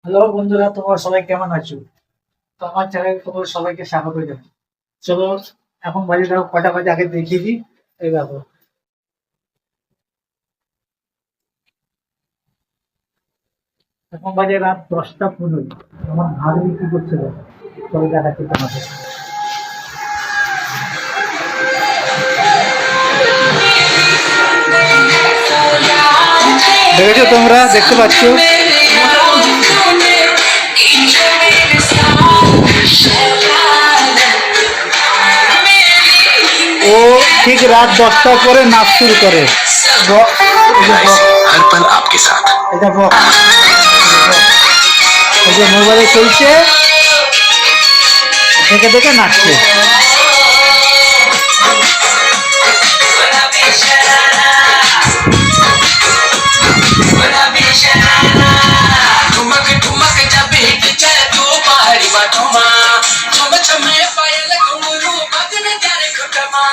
Hello বন্ধুরা, তোমরা সবাই কেমন আছো? তো আমার চ্যানেল তোমাদের সবাইকে স্বাগত জানাই। চলো, এখন বাজে দেখো কটা বাজে আগে দেখিয়ে দিই। এই দেখো, এখন বাজে রাত 10টা 15। আমার ভাবি কি করছে দেখো। চলো দেখাচ্ছি তোমাদের। দেখেছো, তোমরা দেখতে পাচ্ছ? ও ঠিক রাত 10টার পরে নাচ শুরু করে। हर पल आपके साथ। এটা বক্স, এই যে মোবাইলে চলছে, দেখে দেখে নাচছে। ठुमक ठुमक जब हिट चले तू पहाड़ी बाटोमा छम छम पायल घुंगरू बदन कर घुटमा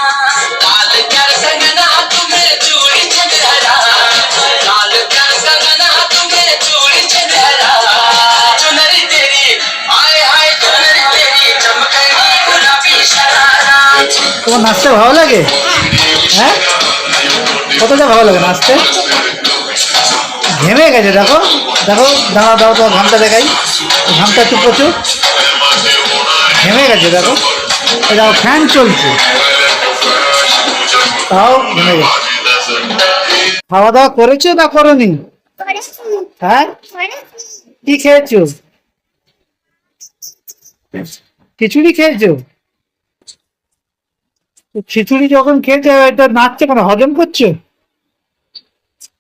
काल कर संगना तुम्हें चूड़ी चंद्रा काल कर संगना तुम्हें चूड़ी चंद्रा चुनरी तेरी आए आए चुनरी तेरी चमकनी गुलाबी शरारा। তোমার নাচতে ভালো লাগে? হ্যাঁ, কতটা ভালো লাগে নাচতে? ঘেমে গেছে দেখো। দেখো, দাঁড়া দাও, তোমার ঘামটা দেখাই। ঘামটা একটু প্রচুর ঘেমে গেছে দেখো। এই দেখো, ফ্যান চলছে, তাও ঘেমে গেছে। খাওয়া দাওয়া করেছো না করোনি? হ্যাঁ, কি খেয়েছো? খিচুড়ি খেয়েছো? তো খিচুড়ি যখন খেয়েছো, এটা নাচছে কেন? হজম করছো?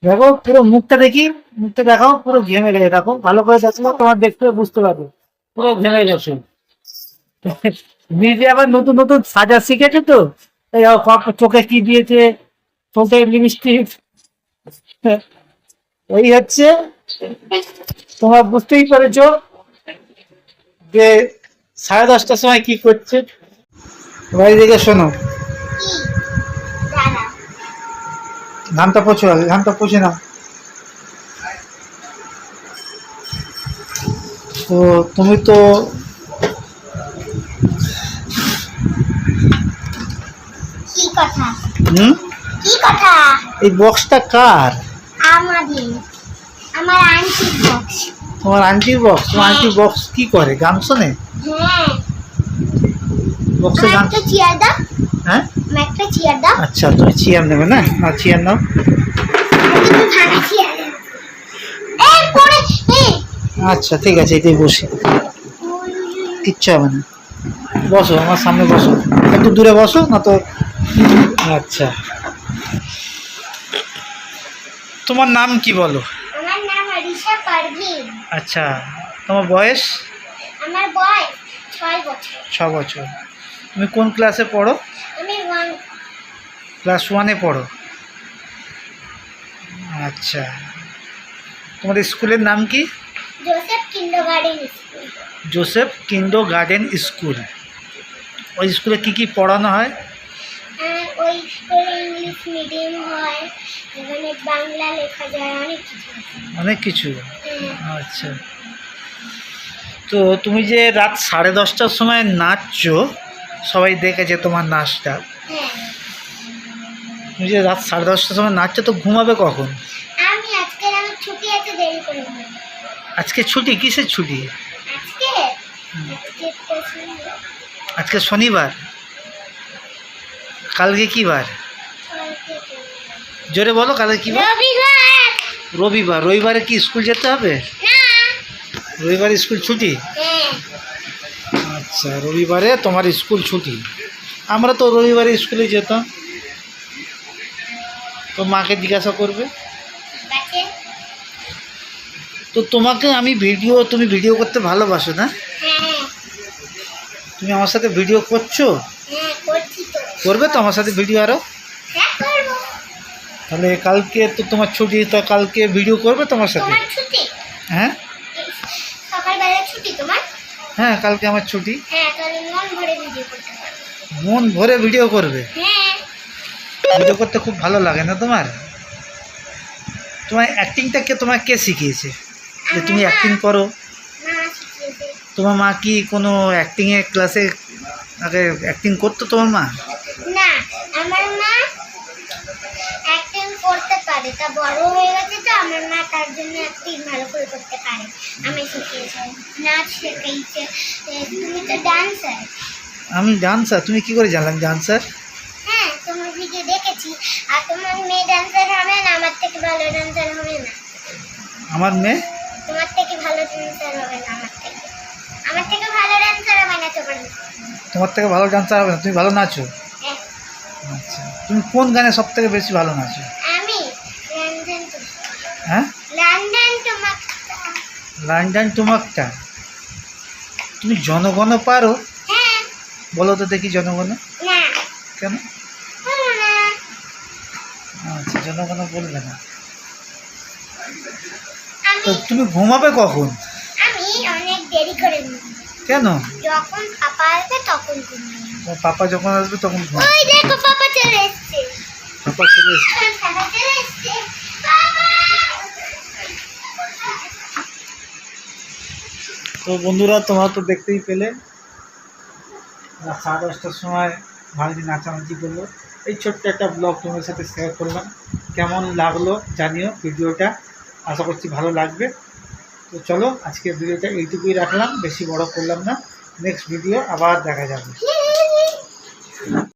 দেখো, পুরো মুখটা দেখি, মুখটা দেখাও, পুরো ঘেমে গেছে দেখো। ভালো করে দেখো, তোমার দেখতে বুঝতে পারবে পুরো ঘেমে গেছে। নিজে আবার নতুন নতুন সাজা শিখেছে তো। এই দেখো, চোখে কি দিয়েছে, চোখে লিপস্টিক। এই হচ্ছে, তোমরা বুঝতেই পেরেছো যে 10:30টার সময় কি করছে। এবার দিকে শোনো, ঘামটা পোছো, আগে ঘামটা পোছে না। তো তুমি তো কি কথা? হুম, কি কথা? এই বক্সটা কার? আমাদের, আমার আন্টির বক্স। তোমার আন্টির বক্স? তোমার আন্টির বক্স কি করে? গান শোনে? হ্যাঁ, বক্সে আমার গান? একটা চেয়ার দাও। হ্যাঁ, আমার একটা চেয়ার দাও। আচ্ছা, তুমি চেয়ার নেবে না? না, চেয়ার নাও। কিন্তু ভাঙা চেয়ার। এই পড়ে এই আচ্ছা, ঠিক আছে, এটাই বসে, কিচ্ছু হবে না। বসো, আমার সামনে বসো, একটু দূরে বসো না তো। আচ্ছা, তোমার নাম কি বলো? আমার নাম আরিশা পারভিন। আচ্ছা, তোমার বয়স? আমার বয়স 6 বছর। 6 বছর। তুমি কোন ক্লাসে পড়ো? আমি ক্লাস 1-এ পড়ো। আচ্ছা, তোমার স্কুলের নাম কি? Joseph kindergarten school. Joseph kindergarten school. ওই স্কুলে কি কি পড়ানো হয়? ওই স্কুলে ইংলিশ মিডিয়াম হয়, এখানে বাংলা লেখা যায়, অনেক কিছু আছে। অনেক কিছু। হ্যাঁ, আচ্ছা, তো তুমি যে রাত 10:30টার সময় নাচছো, সবাই দেখেছে তোমার নাচটা। হ্যাঁ। তুমি যে রাত 10:30টার সময় নাচছো, তো ঘুমাবে কখন? আমার ছুটি আছে, দেরি করে ঘুমাবো। আজকে ছুটি? কিসের ছুটি? আজকে আজকে তো শনিবার। আজকে শনিবার। কালকে কি বার? কালকে তো জোরে বলো, কালকে কি বার? রবিবার। রবিবার। রবিবারে কি স্কুল যেতে হবে? না। রবিবারে স্কুল ছুটি? হ্যাঁ। আচ্ছা, রবিবারে তোমার স্কুল ছুটি। আমরা তো রবিবারে স্কুলে যেতাম। তো মাকে জিজ্ঞাসা করবে। বাকি? তো তোমাকে আমি তুমি ভিডিও করতে ভালোবাসো না? হ্যাঁ। তুমি আমার সাথে ভিডিও করছো? হ্যাঁ, করছি তো। করবে তো আমার সাথে ভিডিও আরো? হ্যাঁ, করবো। তাহলে কালকে তো তোমার ছুটি, তো কালকে ভিডিও করবে তোমার সাথে? তোমার ছুটি? হ্যাঁ, সকালবেলা ছুটি তোমার? হ্যাঁ, কালকে আমার ছুটি। হ্যাঁ, তাহলে মন ভরে ভিডিও করতে পারবো। মন ভরে ভিডিও করবে? হ্যাঁ। ভিডিও করতে খুব ভালো লাগে না তোমার? তোমার অ্যাক্টিংটা তোমার কে শিখিয়েছে যে তুমি আমার অ্যাক্টিং করো? তোমার মা কি কোনো অ্যাক্টিংয়ের ক্লাসে আগে অ্যাক্টিং করতো তোমার মা? না, আমার মা অ্যাক্টিং করতে পারে, তা বড় হয়ে গেছে তো আমার মা তার জন্য অ্যাক্টিং ভালো করে করতে পারে। আমি শিখিয়েছি, নাচ শেখাইছে। তুমি তো ডান্সার। আমি ডান্সার? তুমি কি করে জানলাম ডান্সার? হ্যাঁ, তোমার ভিডিও দেখেছি। আর তোমার মেয়ে ডান্সার হবে না, আমার থেকে ভালো ডান্সার হবে না। আমার মেয়ে তোমার থেকে ভালো ডান্সার হবে না, আমার থেকে ভালো ডান্সার হবে না তোমার মেয়ে। তোমার থেকে ভালো ডান্সার হবে না? তুমি ভালো নাচো? হ্যাঁ, আচ্ছা, তুমি কোন গানে সব থেকে বেশি ভালো নাচো? আমি লন্ডন টু হ্যাঁ, লন্ডন তোমাকে। লন্ডন টুমাকটা। তুমি জনগণ পারো? হ্যাঁ। বলো তো দেখি জনগণ। না, কেন? বলো না। আচ্ছা, জনগণ বলবে না। তো আমি তুমি ঘুমাবে কখন? আমি অনেক দেরি করে ঘুমাই। কেন? যখন পাপা আসবে তখন ঘুমাই। তোমার পাপা যখন আসবে তখন ঘুমাবে? ওই দেখো পাপা চলে এসেছে। পাপা চলে এসেছে। পাপা চলে এসেছে। পাপা! তো বন্ধুরা, তোমরা তো দেখতেই পেলে 10:30টার সময় ভালোই নাচানাচি করলো। এই ছোট্ট একটা ব্লগ তোমার সাথে শেয়ার করলাম। কেমন লাগলো জানিও ভিডিওটা, আশা করছি ভালো লাগবে। তো চলো, আজকের ভিডিওটা এইটুকুই রাখলাম, বেশি বড় করলাম না। নেক্সট ভিডিও আবার দেখা যাবে।